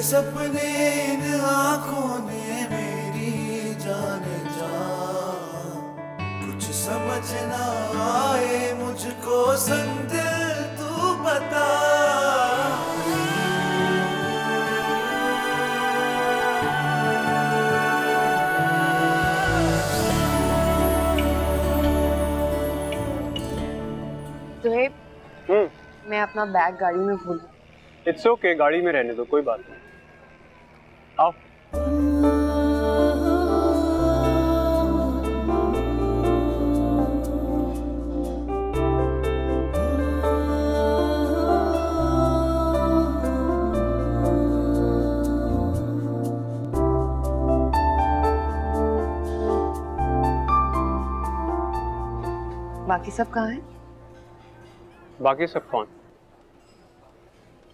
सपने इन आँखों ने मेरी जाने जा, कुछ समझ ना आए मुझको संग दिल तू बता। मैं अपना बैग गाड़ी में भूल गई। इट्स ओके, गाड़ी में रहने दो, कोई बात नहीं। आओ। बाकी सब कहाँ हैं? बाकी सब कौन?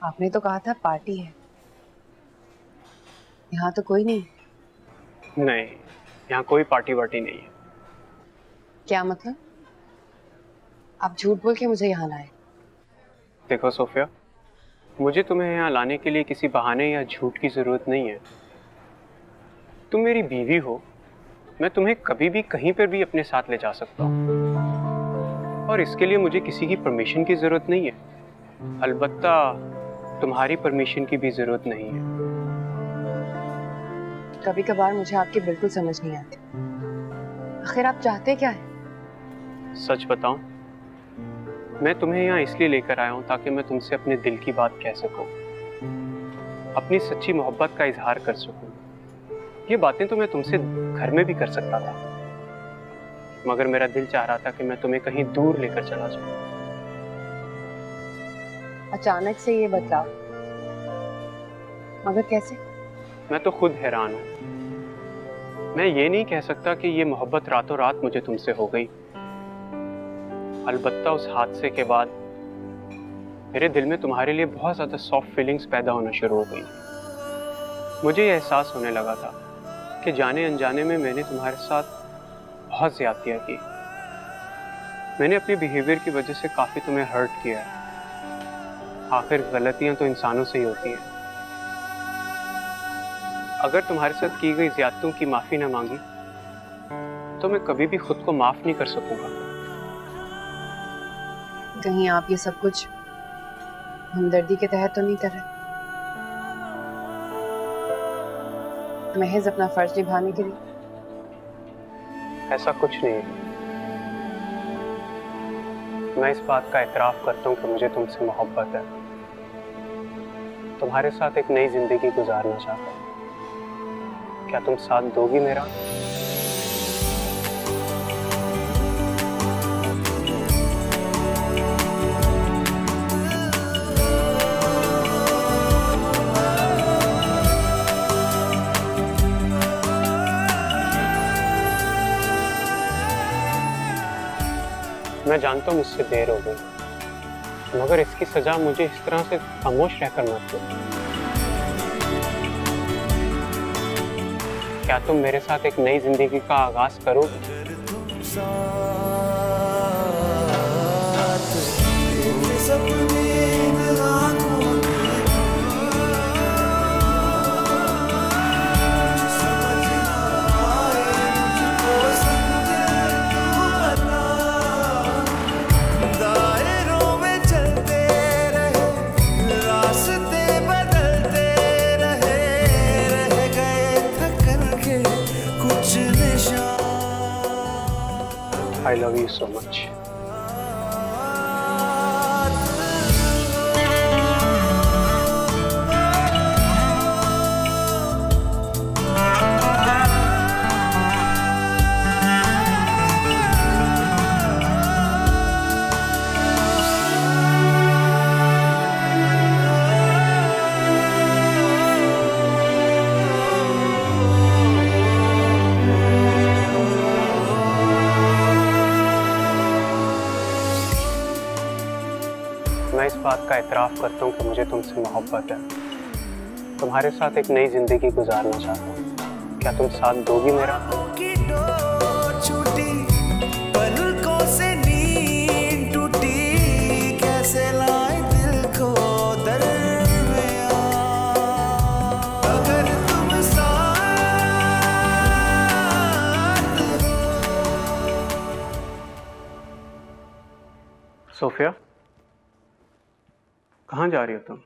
आपने तो कहा था पार्टी है। यहाँ तो कोई नहीं। नहीं, यहाँ कोई पार्टी वार्टी नहीं है। क्या मतलब? आप झूठ बोल के मुझे यहाँ लाए। देखो सोफिया, मुझे तुम्हें यहाँ लाने के लिए किसी बहाने या झूठ की जरूरत नहीं है। तुम मेरी बीवी हो, मैं तुम्हें कभी भी कहीं पर भी अपने साथ ले जा सकता हूँ और इसके लिए मुझे किसी की परमिशन की जरूरत नहीं है। अलबत्ता तुम्हारी परमिशन की भी जरूरत नहीं है। कभी कभार मुझे आपकी बिल्कुल समझ नहीं आती। आखिर आप चाहते क्या हैं? सच बताऊं, मैं तुम्हें यहाँ इसलिए लेकर आया हूँ ताकि मैं तुमसे अपने दिल की बात कह सकूं, अपनी सच्ची मोहब्बत का इजहार कर सकूं। ये बातें तो मैं तुमसे घर में भी कर सकता था, मगर मेरा दिल चाह रहा था कि मैं तुम्हें कहीं दूर लेकर चला जाऊं। अचानक से ये बदलाव, मगर कैसे? मैं तो खुद हैरान हूं। मैं ये नहीं कह सकता कि ये मोहब्बत रातों रात मुझे तुमसे हो गई। अलबत्ता उस हादसे के बाद मेरे दिल में तुम्हारे लिए बहुत ज्यादा सॉफ्ट फीलिंग्स पैदा होना शुरू हो गई। मुझे ये एहसास होने लगा था कि जाने अनजाने में मैंने तुम्हारे साथ बहुत ज्यादतियां की। मैंने अपने बिहेवियर की वजह से काफी तुम्हें हर्ट किया है। आखिर गलतियां तो इंसानों से ही होती हैं। अगर तुम्हारे साथ की गई ज्यादतियों की माफी ना मांगी तो मैं कभी भी खुद को माफ नहीं कर सकूंगा। कहीं आप ये सब कुछ हमदर्दी के तहत तो नहीं कर रहे? महज अपना फर्ज निभाने के लिए? ऐसा कुछ नहीं है। मैं इस बात का एतराफ करता हूँ कि मुझे तुमसे मोहब्बत है। तुम्हारे साथ एक नई जिंदगी गुजारना चाहता हूँ। क्या तुम साथ दोगी मेरा? मैं जानता हूँ मुझसे देर हो गई, मगर इसकी सजा मुझे इस तरह से खामोश रहकर मत दो। क्या तुम मेरे साथ एक नई जिंदगी का आगाज करोगे? I love you so much. मैं इस बात का एतराफ करता हूँ कि मुझे तुमसे मोहब्बत है। तुम्हारे साथ एक नई जिंदगी गुजारना चाहता हूँ। क्या तुम साथ दोगी मेरा? सोफिया, कहाँ जा रही हो तुम?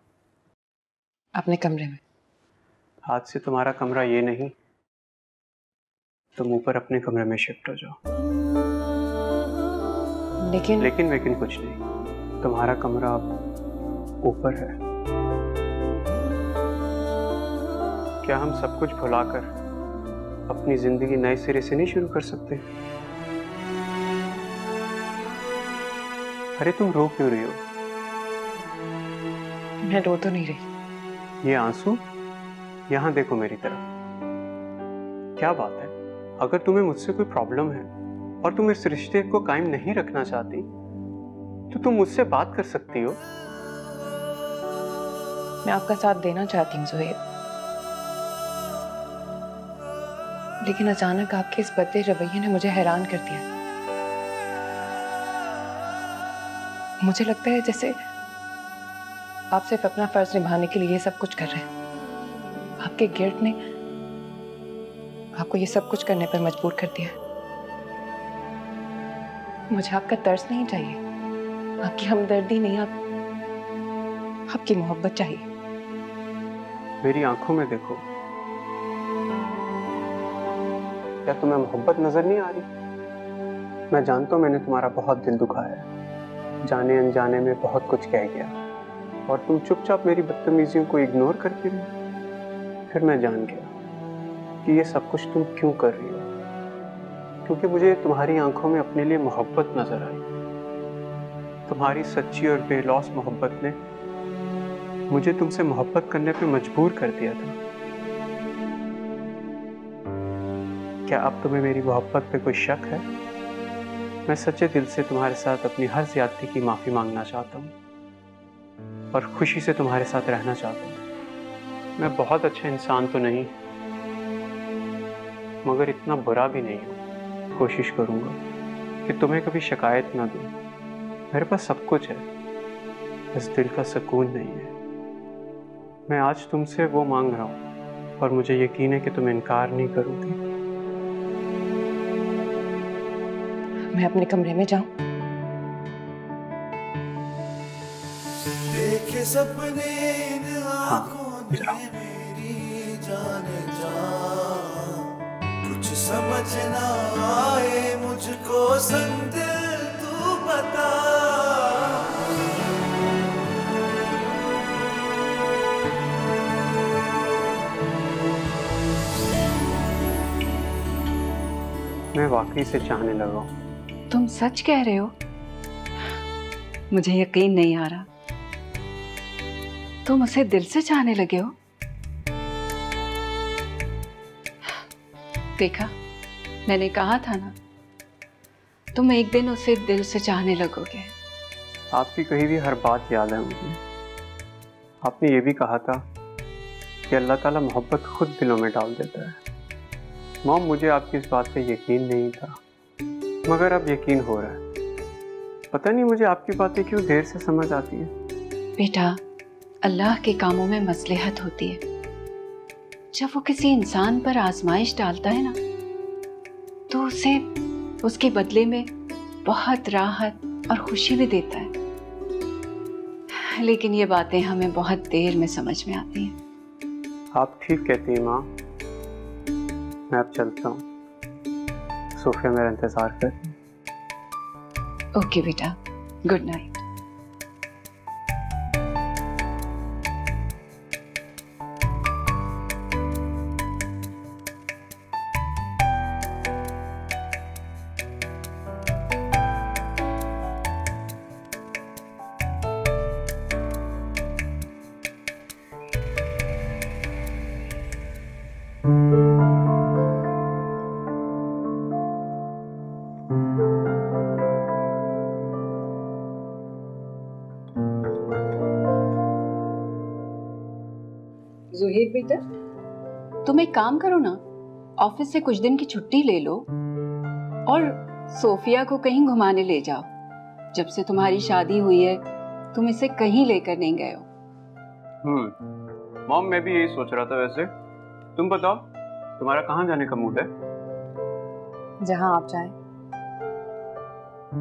अपने कमरे में। आज से तुम्हारा कमरा ये नहीं, तुम ऊपर अपने कमरे में शिफ्ट हो जाओ। लेकिन कुछ नहीं, तुम्हारा कमरा अब ऊपर है। क्या हम सब कुछ भुलाकर अपनी जिंदगी नए सिरे से नहीं शुरू कर सकते? अरे तुम रो क्यों रही हो? मैं रो तो नहीं रही। ये आंसू, यहां देखो मेरी तरफ। क्या बात है, अगर तुम्हें मुझसे कोई प्रॉब्लम है और तुम इस रिश्ते को कायम नहीं रखना चाहती तो तुम मुझसे बात कर सकती हो। मैं आपका साथ देना चाहती हूँ जोहेब, लेकिन अचानक आपके इस बदले रवैये ने मुझे हैरान कर दिया। मुझे लगता है जैसे आप सिर्फ अपना फर्ज निभाने के लिए ये सब कुछ कर रहे हैं। आपके गिल्ट ने आपको ये सब कुछ करने पर मजबूर कर दिया। मुझे आपका तरस नहीं चाहिए, आपकी हमदर्दी नहीं, आपकी मोहब्बत चाहिए। मेरी आंखों में देखो, क्या तुम्हें मोहब्बत नजर नहीं आ रही? मैं जानता हूं मैंने तुम्हारा बहुत दिल दुखाया है, जाने अनजाने में बहुत कुछ कह गया और तुम चुपचाप मेरी बदतमीजियों को इग्नोर करती रही। फिर मैं जान गया कि ये सब कुछ तुम क्यों कर रही हो, क्योंकि मुझे तुम्हारी आंखों में अपने लिए मोहब्बत नजर आई। तुम्हारी सच्ची और बेलौस मोहब्बत ने मुझे तुमसे मोहब्बत करने पे मजबूर कर दिया था। क्या अब तुम्हें मेरी मोहब्बत पे कोई शक है? मैं सच्चे दिल से तुम्हारे साथ अपनी हर ज्यादती की माफी मांगना चाहता हूँ और खुशी से तुम्हारे साथ रहना चाहता हूँ। मैं बहुत अच्छा इंसान तो नहीं, मगर इतना बुरा भी नहीं हूँ। कोशिश करूंगा कि तुम्हें कभी शिकायत ना दूं। मेरे पास सब कुछ है, बस दिल का सुकून नहीं है। मैं आज तुमसे वो मांग रहा हूँ और मुझे यकीन है कि तुम इनकार नहीं करोगी। मैं अपने कमरे में जाऊं? देखे सपने इन आँखों ने जाओ। मेरी जाने जा, कुछ समझ ना आए मुझको संग दिल तू बता। मैं वाकई से चाहने लगा हूँ। तुम सच कह रहे हो? मुझे यकीन नहीं आ रहा। तुम उसे दिल से चाहने लगे हो? देखा, मैंने कहा था ना, तुम एक दिन उसे दिल से चाहने लगोगे। आपकी कही भी हर बात याद है मुझे। आपने ये भी कहा था कि अल्लाह ताला मोहब्बत खुद दिलों में डाल देता है। मॉम, मुझे आपकी इस बात पे यकीन नहीं था, मगर अब यकीन हो रहा है। पता नहीं मुझे आपकी बातें क्यों देर से समझ आती है। बेटा, अल्लाह के कामों में मसलहत होती है। जब वो किसी इंसान पर आजमाइश डालता है ना, तो उसे उसके बदले में बहुत राहत और खुशी भी देता है। लेकिन ये बातें हमें बहुत देर में समझ में आती हैं। आप ठीक कहती हैं माँ। मैं अब चलता हूँ, सोफिया मेरा इंतजार कर रही है। ओके बेटा, गुड नाइट। जोहेब बेटा, तुम एक काम करो ना, ऑफिस से कुछ दिन की छुट्टी ले लो और सोफिया को कहीं घुमाने ले जाओ। जब से तुम्हारी शादी हुई है, तुम इसे कहीं लेकर नहीं गए हो। मॉम, मैं भी यही सोच रहा था। वैसे तुम बताओ, तुम्हारा कहाँ जाने का मूड है? जहां आप चाहें।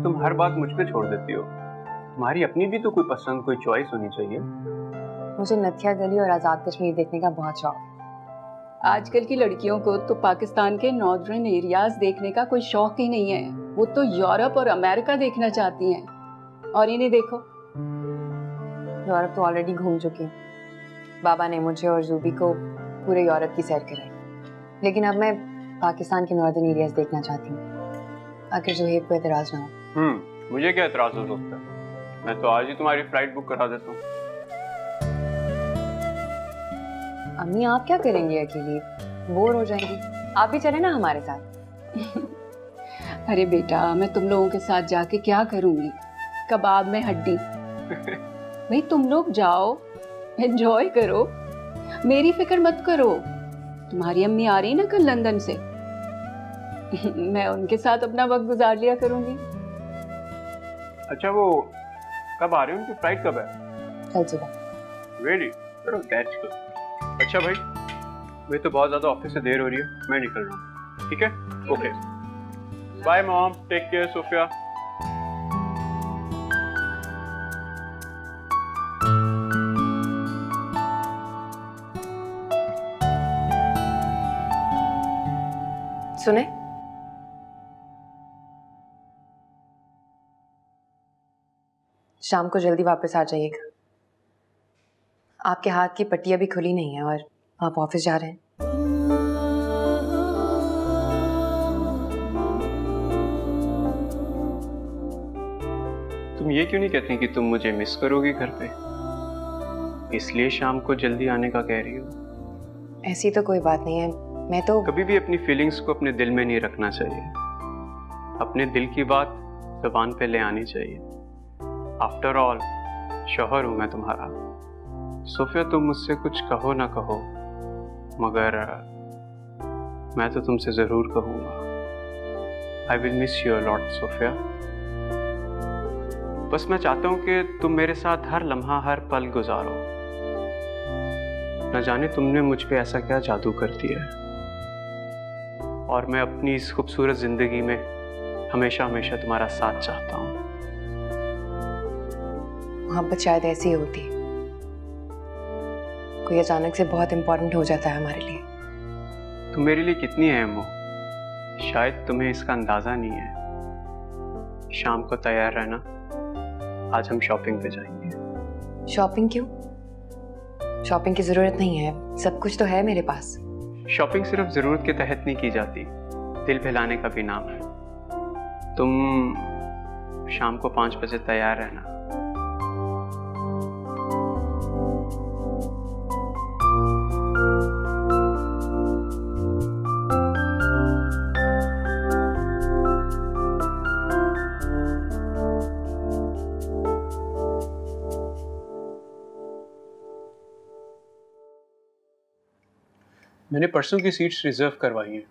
तुम हर बात मुझ पे छोड़ देती हो। तुम्हारी अपनी भी तो कोई पसंद, कोई चॉइस होनी चाहिए। मुझे नथिया गली और आज़ाद कश्मीर देखने का बहुत शौक है। आजकल की लड़कियों को तो पाकिस्तान के नॉर्दर्न एरियाज देखने का कोई शौक ही नहीं है, वो तो यूरोप और अमेरिका देखना चाहती हैं। और इन्हें देखो, यूरोप तो ऑलरेडी घूम चुकी हूँ। बाबा ने मुझे और जूबी को पूरे यूरोप की सैर कराई, लेकिन अब मैं पाकिस्तान के नॉर्दर्न एरियाज देखना चाहती हूँ, अगर जोहेब को एतराज ना हो। मुझे क्या एतराज हो सकता है? मैं तो आज ही तुम्हारी फ्लाइट बुक करा देता हूँ। अम्मी आप क्या करेंगी अकेली, बोर हो जाएंगी, आप भी चले ना हमारे साथ। अरे बेटा, मैं तुम लोगों के साथ जाके क्या करूंगी, कबाब में हड्डी। भाई तुम लोग जाओ, एंजॉय करो, मेरी फिक्र मत करो। तुम्हारी अम्मी आ रही ना कल लंदन से, मैं उनके साथ अपना वक्त गुजार लिया करूंगी। अच्छा, वो कब आ रहे हैं? उनकी फ्लाइट कब है? कल सुबह। Really? चलो दैट्स गुड। अच्छा भाई, मैं तो बहुत ज्यादा ऑफिस से देर हो रही है, मैं निकल रहा हूँ। ठीक है? Okay, bye mom, take care Sophia. सुने, शाम को जल्दी वापस आ जाइएगा। आपके हाथ की पट्टी अभी खुली नहीं है और आप ऑफिस जा रहे हैं। तुम ये क्यों नहीं कहती कि तुम मुझे मिस करोगी घर पे, इसलिए शाम को जल्दी आने का कह रही हो? ऐसी तो कोई बात नहीं है, मैं तो कभी भी अपनी फीलिंग्स को अपने दिल में नहीं रखना चाहिए। अपने दिल की बात जुबान पे ले आनी चाहिए। आफ्टर ऑल शौहर हूं मैं तुम्हारा। सोफिया, तुम मुझसे कुछ कहो ना कहो, मगर मैं तो तुमसे जरूर कहूंगा। I will miss you a lot Sophia. बस मैं चाहता हूं कि तुम मेरे साथ हर लम्हा, हर पल गुजारो। न जाने तुमने मुझ पे ऐसा क्या जादू कर दिया है, और मैं अपनी इस खूबसूरत जिंदगी में हमेशा हमेशा तुम्हारा साथ चाहता हूँ। मोहब्बत शायद ऐसी होती है, कोई अचानक से बहुत इंपॉर्टेंट हो जाता है हमारे लिए। तुम मेरे लिए कितनी अहम हो, शायद तुम्हें इसका अंदाजा नहीं है। शाम को तैयार रहना, आज हम शॉपिंग पे जाएंगे। शॉपिंग क्यों? शॉपिंग की जरूरत नहीं है, सब कुछ तो है मेरे पास। शॉपिंग सिर्फ जरूरत के तहत नहीं की जाती, दिल बहलाने का भी नाम है। तुम शाम को 5 बजे तैयार रहना। मैंने परसों की सीट्स रिजर्व करवाई हैं।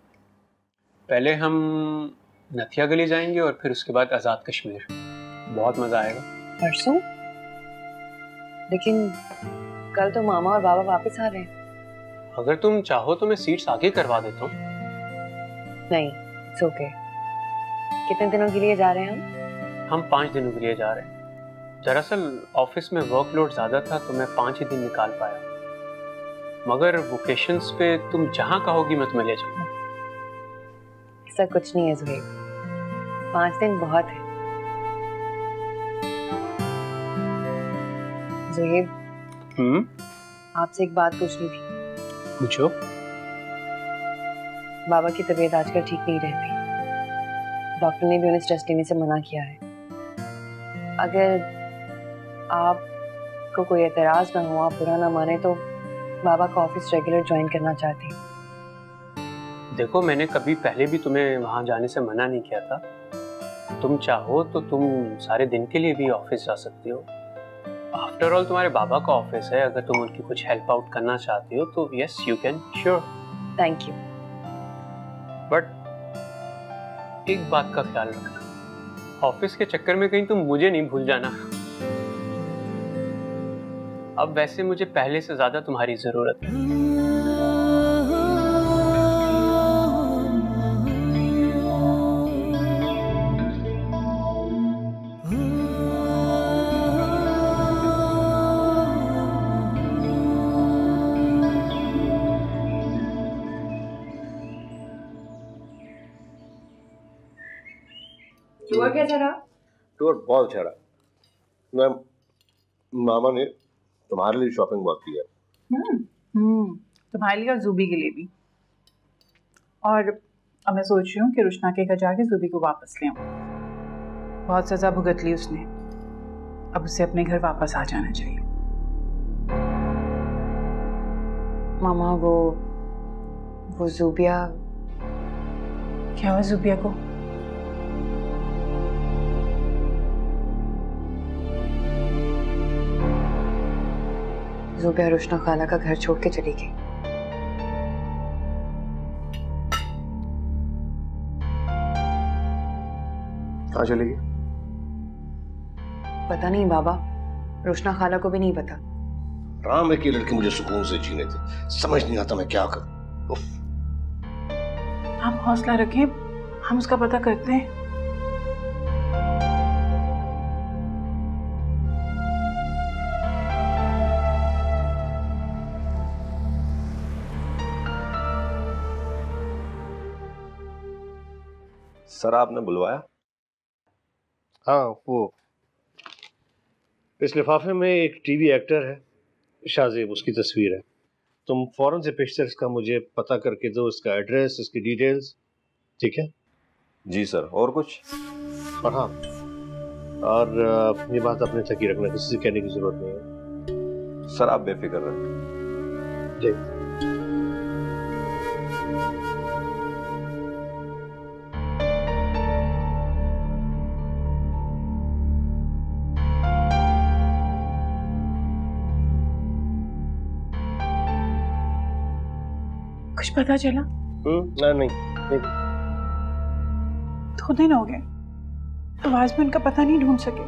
पहले हम नथिया गली जाएंगे और फिर उसके बाद आज़ाद कश्मीर। बहुत मज़ा आएगा। परसों? लेकिन कल तो मामा और बाबा वापस आ रहे हैं। अगर तुम चाहो तो मैं सीट्स आगे करवा देता हूँ। नहीं, इट्स ओके। कितने दिनों के लिए जा रहे हैं हम 5 दिनों के लिए जा रहे हैं। दरअसल ऑफिस में वर्कलोड ज़्यादा था तो मैं 5 ही दिन निकाल पाया, मगर वोकेशंस पे तुम जहाँ कहोगी मैं तुम्हें ले जाऊंगा। ऐसा कुछ नहीं है ज़ुहैब, 5 दिन बहुत है। ज़ुहैब, आपसे एक बात पूछनी थी। पूछो। बाबा की तबीयत आजकल ठीक नहीं रहती, डॉक्टर ने भी उन्हें स्ट्रेस लेने से मना किया है। अगर आपको कोई एतराज ना हो, आप बुरा ना माने, तो बाबा का ऑफिस रेगुलर ज्वाइन करना चाहती हूँ। देखो, मैंने कभी पहले भी तुम्हें वहाँ जाने से मना नहीं किया था। तुम चाहो तो तुम सारे दिन के लिए भी ऑफिस जा सकती हो। आफ्टर ऑल तुम्हारे बाबा का ऑफिस है, अगर तुम उनकी कुछ हेल्प आउट करना चाहती हो तो yes you can, sure. Thank you. But एक बात का ख्याल रखना, ऑफिस के चक्कर में कहीं तुम मुझे नहीं भूल जाना। अब वैसे मुझे पहले से ज्यादा तुम्हारी जरूरत है। टूर कैसा रहा? टूर बहुत अच्छा रहा। मैं मामा ने तुम्हारे लिए शॉपिंग बहुत की है। तुम्हारे लिए और जूबी के लिए भी। और अब मैं सोच रही हूँ कि रुशना के घर जाके जूबी को वापस ले आऊँ। बहुत सजा भुगत ली उसने, अब उसे अपने घर वापस आ जाना चाहिए। मामा वो ज़ूबिया। क्या हुआ ज़ूबिया को? ज़ूबिया रुशना खाला का घर छोड़ के चली गई। कहाँ चली गई? पता नहीं बाबा, रुशना खाला को भी नहीं पता। राम है कि लड़के मुझे सुकून से जीने थे, समझ नहीं आता मैं क्या करूं। आप हौसला रखें, हम उसका पता करते हैं। सर आपने बुलवाया? हाँ, वो इस लिफाफे में एक टीवी एक्टर है शाज़ेब, उसकी तस्वीर है। तुम फौरन से पिक्चर्स का मुझे पता करके दो, इसका एड्रेस, इसकी डिटेल्स, ठीक है? जी सर। और कुछ? और हाँ, और ये बात अपने तक ही रखना, किसी से कहने की जरूरत नहीं है। सर आप बेफिक्र रहें। जी। कुछ पता चला? नहीं। 2 दिन हो गए, आवाज में उनका पता नहीं ढूंढ सके।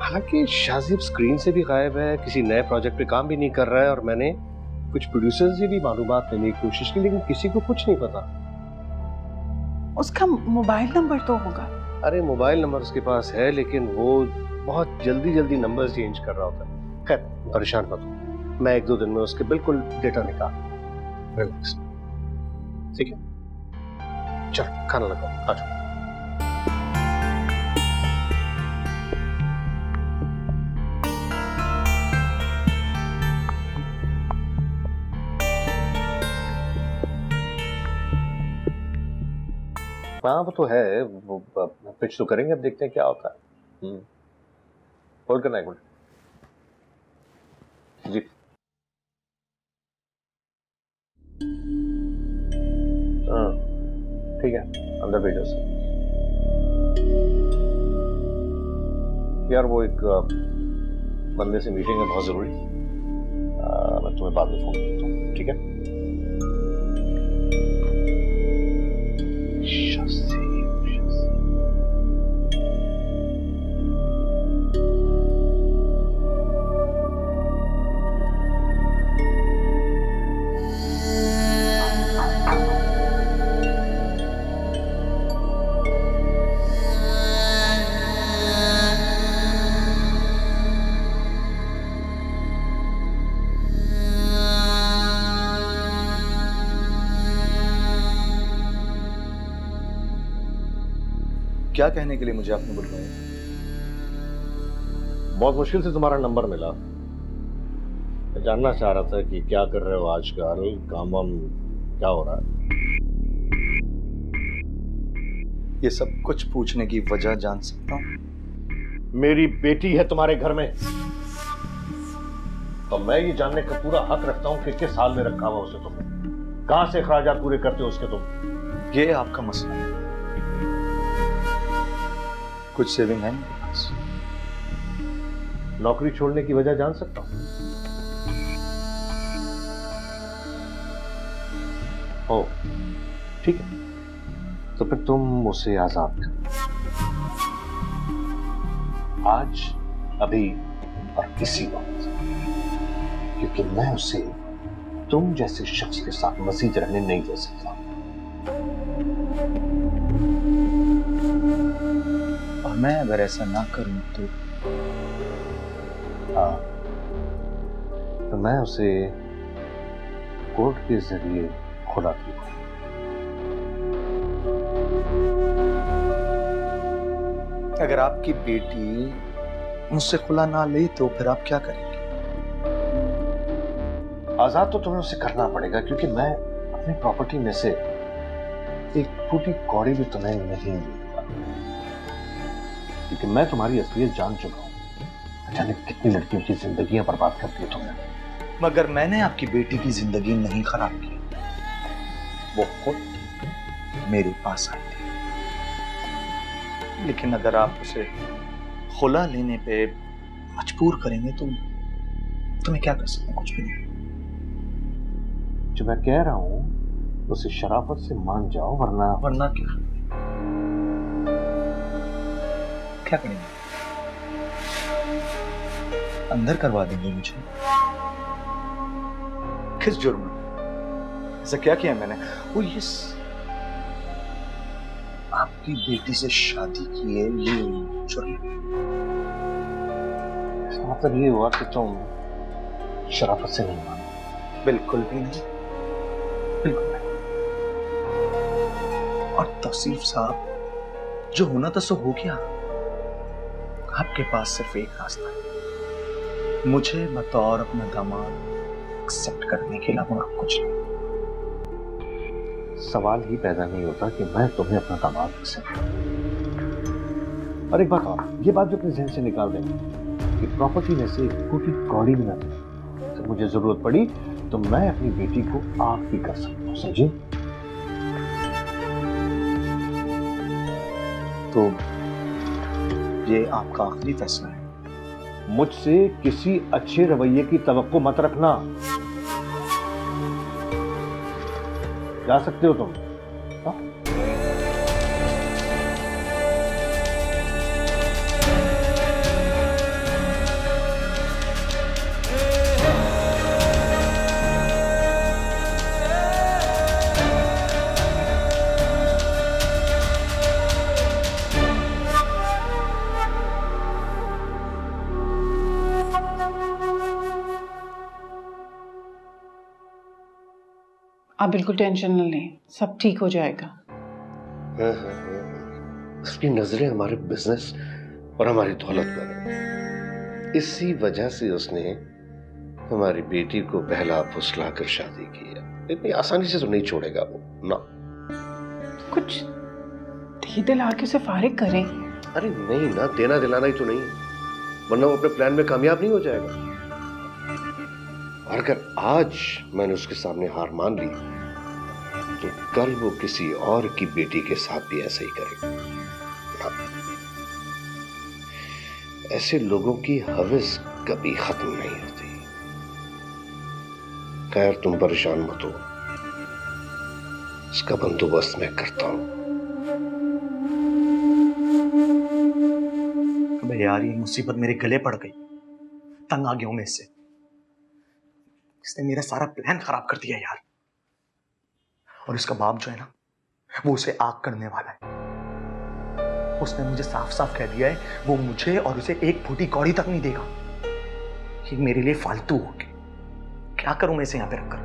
हालांकि शाज़ेब स्क्रीन से भी गायब है, किसी नए प्रोजेक्ट पे काम भी नहीं कर रहा है, और मैंने कुछ प्रोड्यूसर से भी मालूमात लेने की कोशिश की, लेकिन किसी को कुछ नहीं पता। उसका मोबाइल नंबर तो होगा। अरे मोबाइल नंबर उसके पास है, लेकिन वो बहुत जल्दी नंबर चेंज कर रहा होता है। खैर परेशान मत हो, मैं 1-2 दिन में उसके बिल्कुल डेटा निकाल। रिलैक्स, ठीक है? चल खाना लगाओ, आ जाओ। हाँ वो तो है, वो पिच तो करेंगे, अब देखते हैं क्या होता है। होल्ड करना एक मिनट जी। हाँ ठीक है, अंदर भेजो सर। यार वो एक बंदे से मीटिंग है बहुत जरूरी, मैं तुम्हें बाद में फोन करता हूँ, ठीक है? क्या कहने के लिए मुझे आपने बुलवाया? बहुत मुश्किल से तुम्हारा नंबर मिला, मैं जानना चाह रहा था कि क्या कर रहे हो आजकल, काम वाम क्या हो रहा है? ये सब कुछ पूछने की वजह जान सकता हूँ? मेरी बेटी है तुम्हारे घर में, तो मैं ये जानने का पूरा हक रखता हूँ कि किस हाल में रखा हुआ उसे तुमने, कहां से खर्चात पूरे करते हो उसके तुम। ये आपका मसला है। कुछ सेविंग है मेरे पास। नौकरी छोड़ने की वजह जान सकता हूँ? ओ ठीक है, तो फिर तुम उसे आजाद कर, आज, अभी और किसी वक्त, क्योंकि मैं उसे तुम जैसे शख्स के साथ मजीद रहने नहीं दे सकता। और मैं अगर ऐसा ना करूं तो? हाँ, तो मैं उसे कोर्ट के जरिए खुला दूंगा। अगर आपकी बेटी मुझसे खुला ना ले तो फिर आप क्या करेंगे? आजाद तो तुम्हें उसे करना पड़ेगा, क्योंकि मैं अपनी प्रॉपर्टी में से एक फूटी कौड़ी भी तुम्हें नहीं दूंगा, क्योंकि मैं तुम्हारी असलियत जान चुका हूं। जाने कितनी लड़कियों की जिंदगियां बर्बाद कर दी तुमने। मगर मैंने आपकी बेटी की जिंदगी नहीं खराब की, वो खुद मेरे पास आई थी। लेकिन अगर आप उसे खुला लेने पे मजबूर करेंगे तो तुम्हें क्या कर सकते? कुछ भी नहीं। जो मैं कह रहा हूं उसे शराफत से मान जाओ, वरना क्या? क्या करेंगे? अंदर करवा देंगे मुझे? किस जुर्म में? ऐसा क्या किया मैंने? वो ये आपकी बेटी से शादी की है, ये जुर्म? इसका मतलब ये हुआ कि तुम शराफत से नहीं मानो? बिल्कुल भी नहीं, बिल्कुल नहीं। और तौसीफ साहब, जो होना था सो हो गया। आपके पास सिर्फ एक रास्ता है, मुझे बतौर अपना दामाद एक्सेप्ट करने के अलावा और कुछ नहीं। सवाल ही पैदा नहीं होता कि मैं तुम्हें अपना दामाद एक्सेप्ट करूं। और एक बात और, ये बात जो अपने जहन से निकाल देंगे कि प्रॉपर्टी में से एक फूटी कौड़ी भी ना मिले, तो मुझे जरूरत पड़ी तो मैं अपनी बेटी को आग भी कर सकता हूं, समझे? तो ये आपका आखिरी फैसला है? मुझसे किसी अच्छे रवैये की तवक्को मत रखना। जा सकते हो तुम। हा? आप बिल्कुल टेंशन न लें, सब ठीक हो जाएगा। उसकी नजरें हमारे बिजनेस और हमारी दौलत पर है। इसी वजह से उसने हमारी बेटी को बहला फुसला कर शादी की है। इतनी आसानी से तो नहीं छोड़ेगा वो ना। कुछ धी दिला के उसे फारिग करें। अरे नहीं ना, देना दिलाना ही तो नहीं, वरना वो अपने प्लान में कामयाब नहीं हो जाएगा। और अगर आज मैंने उसके सामने हार मान ली तो कल वो किसी और की बेटी के साथ भी ऐसा ही करेगा। ऐसे लोगों की हवस कभी खत्म नहीं होती। खैर, तुम परेशान मत हो, इसका बंदोबस्त मैं करता हूं। अबे यार, ये मुसीबत मेरे गले पड़ गई। तंग आ गया हूं मैं इससे। इसने मेरा सारा प्लान खराब कर दिया यार। और इसका बाप जो है ना, वो उसे आग करने वाला है। उसने मुझे साफ साफ कह दिया है वो मुझे और उसे एक फूटी कौड़ी तक नहीं देगा। ये मेरे लिए फालतू होगी। क्या करूं मैं इसे यहां पे रखकर?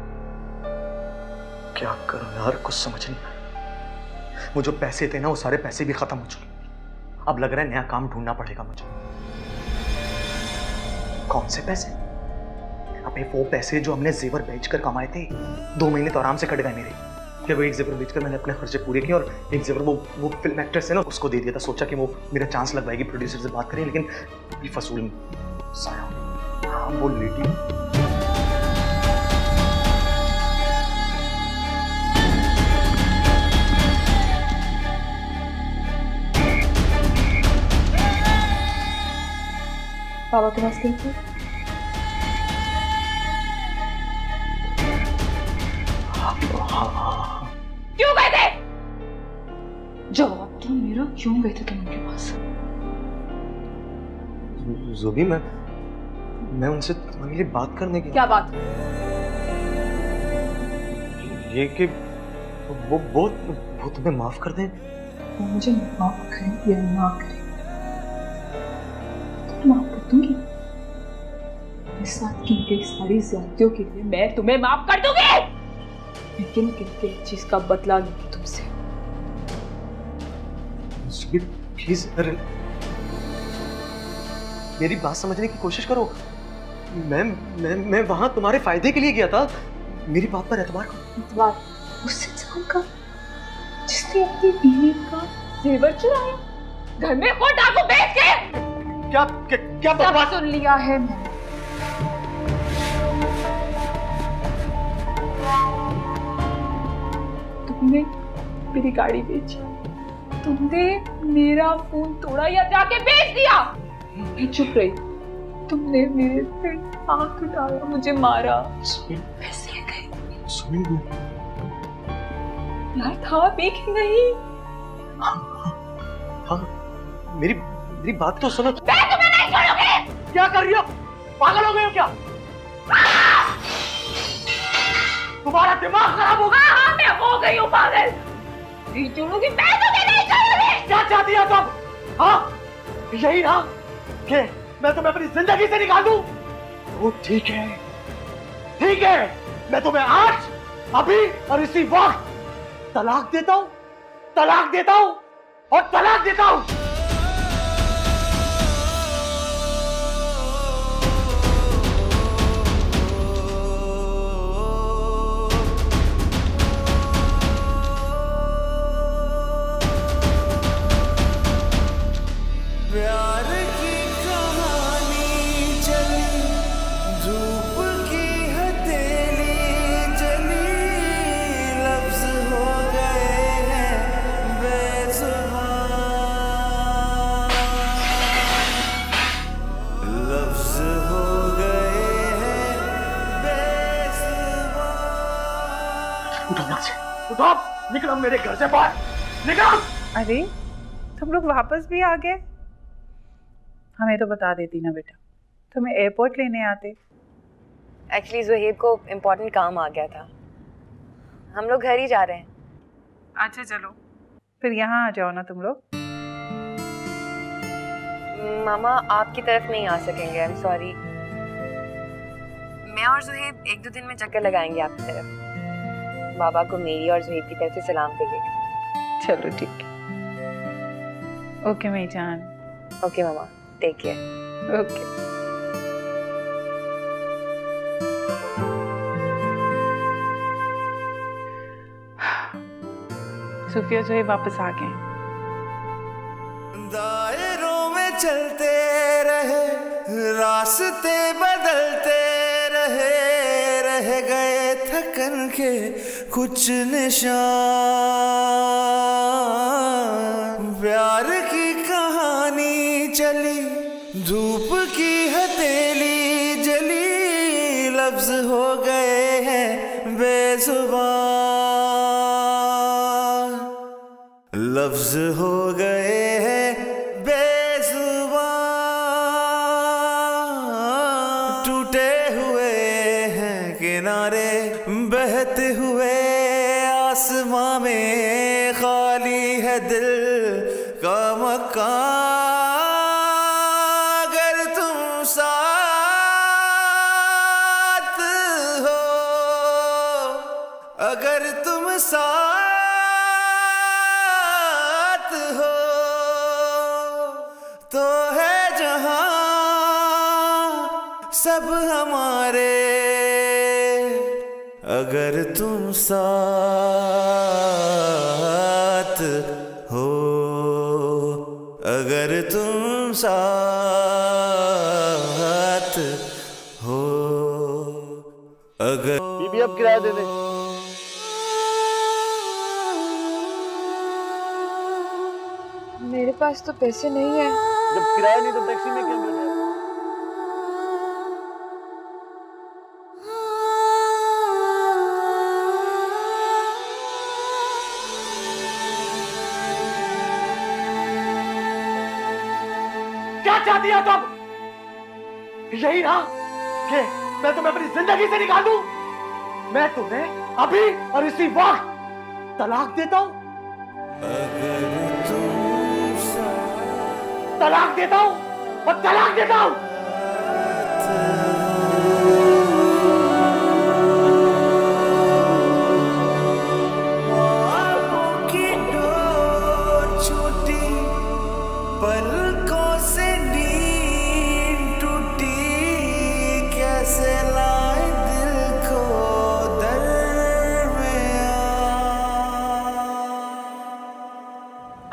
क्या करूं यार, कुछ समझ नहीं आया। वो जो पैसे थे ना, वो सारे पैसे भी खत्म हो चुके। अब लग रहा है नया काम ढूंढना पड़ेगा मुझे। कौन से पैसे? अबे वो पैसे जो हमने जेवर बेचकर कमाए थे। 2 महीने तो आराम से कट गए मेरे। फिर वो एक जेवर बेचकर मैंने अपने खर्चे पूरे किए, और एक जेवर वो फिल्म एक्ट्रेस है ना, उसको दे दिया था। सोचा कि वो मेरा चांस लगवाएगी, प्रोड्यूसर से बात करें, लेकिन ये फसूल साया। हाँ, वो लेडी पापा के पास गई थी। क्यों गए थे? जवाब तो मेरा, क्यों गए थे तुम उनके पास? ज़ुबी, मैं उनसे तुम्हारे लिए बात करने की। क्या बात? ये कि वो तुम्हें माफ कर दे। वो मुझे माफ करें या ना करें, तो माफ कर दूंगी। मेरे साथ की गई सारी ज्यादतियों के लिए मैं तुम्हें माफ कर दूंगी, लेकिन किसी चीज का बदला लूंगी तुमसे। प्लीज, मेरी बात समझने की कोशिश करो। मैं वहां तुम्हारे फायदे के लिए गया था। मेरी बात पर एतबार करो। एतबार उस इंसान का जिसने अपनी बीवी का जेवर चुराया, घर में खोट डाकू बेच के। क्या बकवास सुन लिया है मैंने। तुमने मेरी गाड़ी बेची, तुमने मेरा फोन तोड़ा या जाके बेच दिया। मैं चुप रही, तुमने मेरे पे आंख उठाया, मुझे मारा। पैसे गए यार, था भी कि नहीं? हाँ, मेरी बात तो सुनो। मैं तुम्हें नहीं छोड़ूंगी। क्या कर रही हो? पागल हो गए हो क्या? तुम्हारा दिमाग खराब हो गया। हाँ, मैं हो गई हूँ पागल। नहीं छोड़ूंगी, मैं तुम्हें नहीं छोड़ूंगी। क्या चाहती हो तुम? हाँ, यही ना कि मैं तुम्हें अपनी जिंदगी से निकाल दूं? वो ठीक है, मैं तुम्हें आज, अभी और इसी वक्त तलाक देता हूं और तलाक देता हूं। प्यार की कहानी चली, धूप की हथेली जली, लफ्ज हो गए हैं बेजुबान, लफ्ज हो गए हैं बेजुबान। उठो यहाँ से, उठो, निकलो मेरे घर से बाहर, निकलो। अरे तुम लोग वापस भी आ गए? हमें तो बता देती ना बेटा, तुम्हें एयरपोर्ट लेने आते। एक्चुअली ज़ुहैब को इम्पोर्टेंट काम आ गया था, हम लोग घर ही जा रहे हैं। अच्छा चलो, फिर यहाँ आ जाओ ना तुम लोग। मामा आपकी तरफ नहीं आ सकेंगे, आई एम सॉरी। मैं और ज़ुहैब 1-2 दिन में चक्कर लगाएंगे आपकी तरफ। बाबा को मेरी और ज़ुहैब की तरफ से सलाम कहिएगा। चलो ठीक है। ओके मेरी जान। ओके मामा, टेक केयर। ओके। सूफिया जो है वापस आ गए। दायरों में चलते रहे, रास्ते बदलते रहे, रह गए थकन के कुछ निशान। प्यार की कहानी चली, धूप की हथेली जली, लफ्ज हो गए हैं बेजुबान, लफ्ज हो गए हैं बेजुबान। टूटे हुए हैं किनारे, बहते हुए आसमां में, खाली है दिल का मकान। अगर तुम साथ हो, अगर तुम साथ हो, तो है जहां सब हमारे। अगर तुम साथ हो, अगर तुम साथ हो, अगर बीबी अब किराया दे दे। मेरे पास तो पैसे नहीं है। जब किराया नहीं तो टैक्सी में क्यों बैठे? क्या चाहती हो तुम? यही ना कि मैं तुम्हें अपनी जिंदगी से निकाल दूं? मैं तुम्हें अभी और इसी वक्त तलाक देता हूं, तलाक देता हूं और तलाक देता हूं। ख्वाबों की डोर छूटी, पलकों से नींद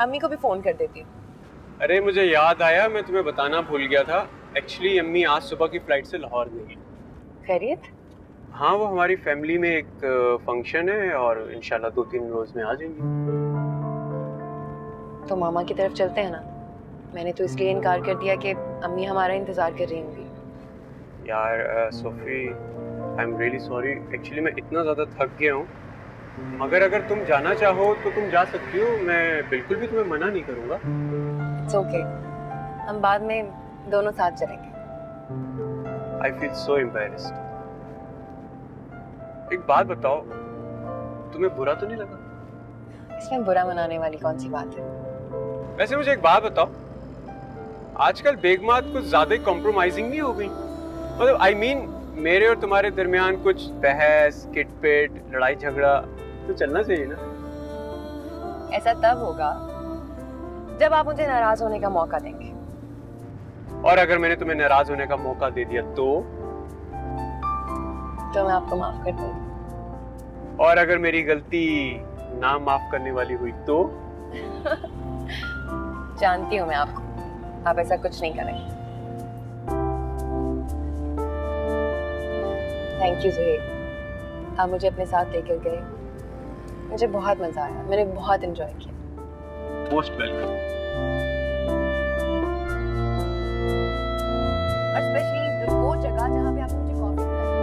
अम्मी को भी फोन कर देती हूँ। अरे मुझे याद आया, मैं तुम्हें बताना भूल गया था। एक्चुअली अम्मी आज सुबह की फ्लाइट से लाहौर गई है। खैरियत? हाँ, वो हमारी फैमिली में एक फंक्शन है और इंशाल्लाह 2-3 रोज में आ जाएंगी। तो मामा की तरफ चलते हैं ना। मैंने तो इसलिए इनकार कर दिया कि अम्मी हमारा इंतजार कर रही होंगी। यार Sophie, I am really sorry. Actually मैं इतना ज़्यादा थक गया हूँ, मगर अगर तुम जाना चाहो तो तुम जा सकती हो। मैं बिल्कुल भी तुम्हें मना नहीं करूँगा। इट्स ओके, हम बाद में दोनों साथ चलेंगे। I feel so embarrassed. एक बात बताओ, तुम्हें बुरा तो नहीं लगा? इसमें बुरा मनाने वाली कौन सी बात है? वैसे मुझे एक बात बताओ, आजकल बेगमात कुछ ज्यादा कॉम्प्रोमाइजिंग नहीं हो गई? मतलब आई मीन मेरे और तुम्हारे दरमियान कुछ बहस, किटपिट, लड़ाई झगड़ा तो चलना चाहिए ना? ऐसा तब होगा जब आप मुझे नाराज होने का मौका देंगे। और अगर मैंने तुम्हें नाराज होने का मौका दे दिया तो मैं आपको माफ कर दूंगी। और अगर मेरी गलती ना माफ करने वाली हुई तो? जानती हूँ मैं आपको, आप ऐसा कुछ नहीं करेंगे। थैंक यू ज़ुहैब, आप मुझे अपने साथ लेकर गए। मुझे बहुत मजा आया, मैंने बहुत एंजॉय किया। Most welcome. और स्पेशली वो जगह जहाँ पे आप मुझे कॉफी पिलाई।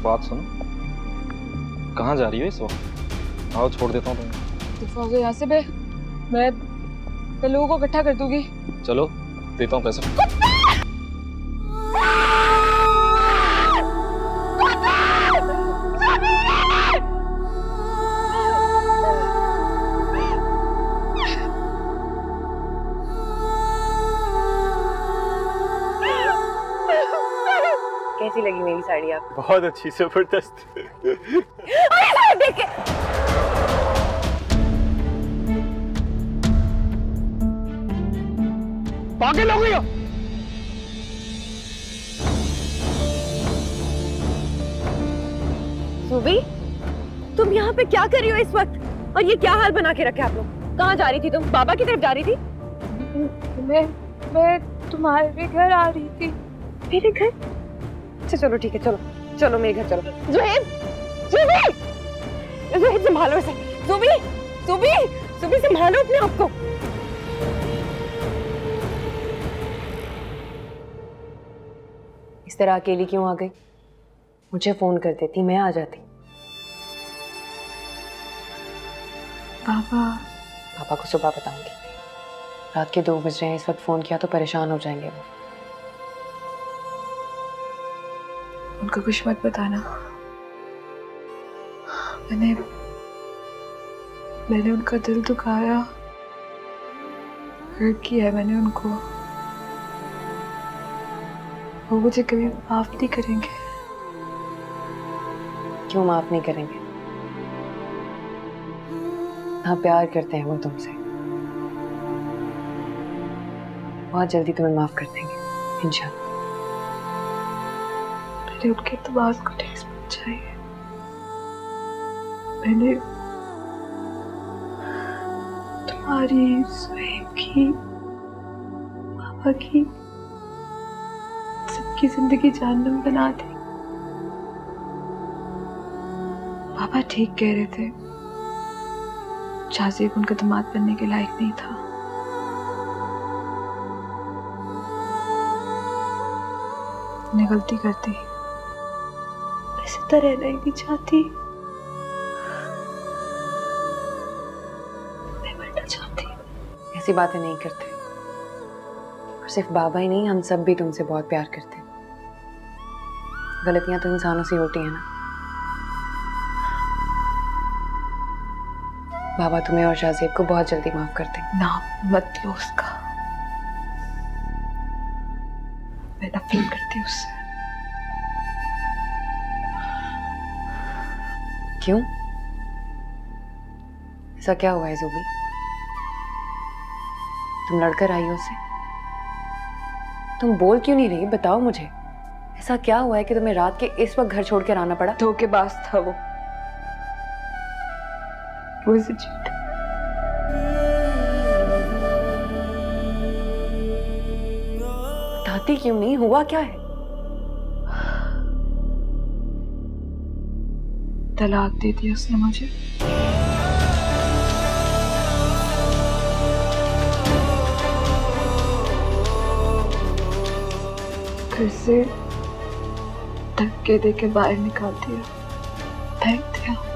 बात सुनो, कहाँ जा रही हो इस वक्त? आओ छोड़ देता हूँ तुम्हें। यहाँ से मैं लोगों को इकट्ठा कर दूंगी। चलो देता हूँ पैसे। कैसी लगी मेरी साड़ी आपको? बहुत अच्छी, जबरदस्त। पागल हो गई हो? सुबी, तुम यहाँ पे क्या कर रही हो इस वक्त? और ये क्या हाल बना के रखे आप लोग? कहाँ जा रही थी तुम? बाबा की तरफ जा रही थी? मैं तुम्हारे घर आ रही थी। मेरे घर? अच्छा चलो ठीक है, चलो चलो मेरे घर चलो। ज़ुहैब, ज़ुहैब, ज़ुहैब संभालो इसे। ज़ुबी, ज़ुबी, ज़ुबी संभालो अपने आप को। इस तरह अकेली क्यों आ गई? मुझे फोन कर देती, मैं आ जाती। पापा को सुबह बताऊंगी। रात के 2 बज रहे हैं, इस वक्त फोन किया तो परेशान हो जाएंगे वो। उनको कुछ मत बताना। मैंने उनका दिल दुखाया, हर्ट किया है मैंने उनको। वो मुझे कभी माफ नहीं करेंगे। क्यों माफ नहीं करेंगे? हाँ, प्यार करते हैं वो तुमसे। बहुत जल्दी तुम्हें माफ कर देंगे इंशाल्लाह। मैंने उनके दिमाग को ठेस पहुंचाई है। मैंने तुम्हारी, ज़ुहैब की, पापा की, सबकी जिंदगी जहन्नम बना दी। पापा ठीक कह रहे थे, शाज़ेब उनका दामाद बनने के लायक नहीं था। मैंने गलती कर दी। ऐसे तो रहना ही नहीं चाहती। मैं मरना चाहती। ऐसी बातें नहीं करते। और सिर्फ बाबा ही नहीं, हम सब भी तुमसे बहुत प्यार करते हैं। गलतियां तो इंसानों से होती हैं ना। बाबा तुम्हें और शाज़ेब को बहुत जल्दी माफ कर देंगे। नाम मत लो उसका। मैं नफरत करती हूँ उससे। क्यों? ऐसा क्या हुआ है ज़ुबी? तुम लड़कर आई हो उससे? तुम बोल क्यों नहीं रही? बताओ मुझे, ऐसा क्या हुआ है कि तुम्हें रात के इस वक्त घर छोड़कर आना पड़ा? धोखेबाज था वो उसे जीत। बताती क्यों नहीं? हुआ क्या है? तलाक दे दी उसने मुझे। घर से धक्के दे के बाहर निकाल दिया, फेंक दिया।